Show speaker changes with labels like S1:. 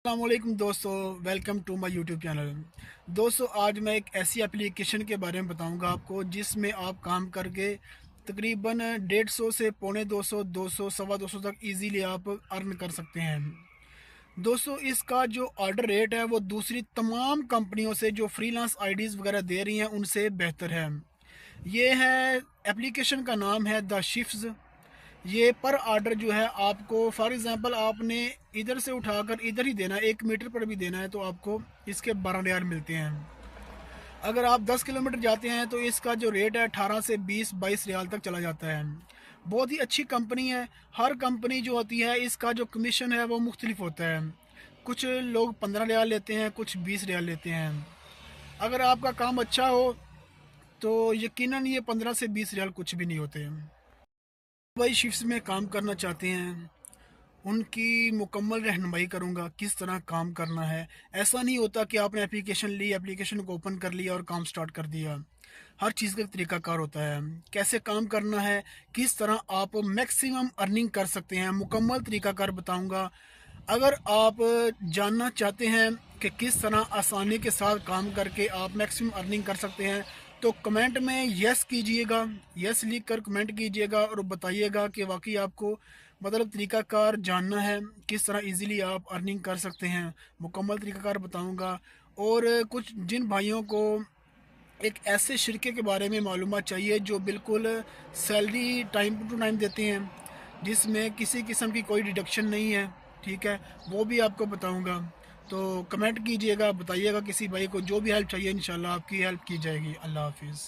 S1: अस्सलाम वालेकुम दोस्तों, welcome to my YouTube channel. दोस्तों, आज मैं एक ऐसी एप्लीकेशन के बारे में बताऊंगा आपको जिसमें आप काम करके तकरीबन 150 से पौने 200, 200, सवा 200 तक इजीली आप अर्न कर सकते हैं। दोस्तों, इसका जो ऑर्डर रेट है वो दूसरी तमाम कंपनियों से जो फ्रीलांस आईडीज़ वगैरह दे रही हैं उनसे बेहतर है। ये है, एप्लीकेशन का नाम है द शिफ्ट्स। ये पर आर्डर जो है आपको, फॉर एग्ज़ाम्पल आपने इधर से उठाकर इधर ही देना है, 1 मीटर पर भी देना है तो आपको इसके 12 रियाल मिलते हैं। अगर आप 10 किलोमीटर जाते हैं तो इसका जो रेट है 18 से 20-22 रियाल तक चला जाता है। बहुत ही अच्छी कंपनी है। हर कंपनी जो होती है इसका जो कमीशन है वो मुख्तलिफ होता है। कुछ लोग 15 रियाल लेते हैं, कुछ 20 रियाल लेते हैं। अगर आपका काम अच्छा हो तो यकीनन ये 15 से 20 रियाल कुछ भी नहीं होते। भाई शिफ्ट्स में काम करना चाहते हैं उनकी मुकम्मल रहनुमाई करूंगा किस तरह काम करना है। ऐसा नहीं होता कि आपने एप्लीकेशन ली, एप्लीकेशन को ओपन कर लिया और काम स्टार्ट कर दिया। हर चीज़ का तरीकाकार होता है, कैसे काम करना है, किस तरह आप मैक्सिमम अर्निंग कर सकते हैं, मुकम्मल तरीकाकार बताऊंगा। अगर आप जानना चाहते हैं कि किस तरह आसानी के साथ काम करके आप मैक्सिमम अर्निंग कर सकते हैं तो कमेंट में यस कीजिएगा, यस लिख कर कमेंट कीजिएगा और बताइएगा कि वाकई आपको मतलब तरीकाकार जानना है किस तरह इजीली आप अर्निंग कर सकते हैं। मुकम्मल तरीकाकार बताऊंगा। और कुछ जिन भाइयों को एक ऐसे शिरके के बारे में मालूमात चाहिए जो बिल्कुल सैलरी टाइम टू टाइम देते हैं, जिसमें किसी किस्म की कोई डिडक्शन नहीं है, ठीक है, वो भी आपको बताऊंगा। तो कमेंट कीजिएगा, बताइएगा किसी भाई को जो भी हेल्प चाहिए, इंशाल्लाह आपकी हेल्प की जाएगी। अल्लाह हाफिज़।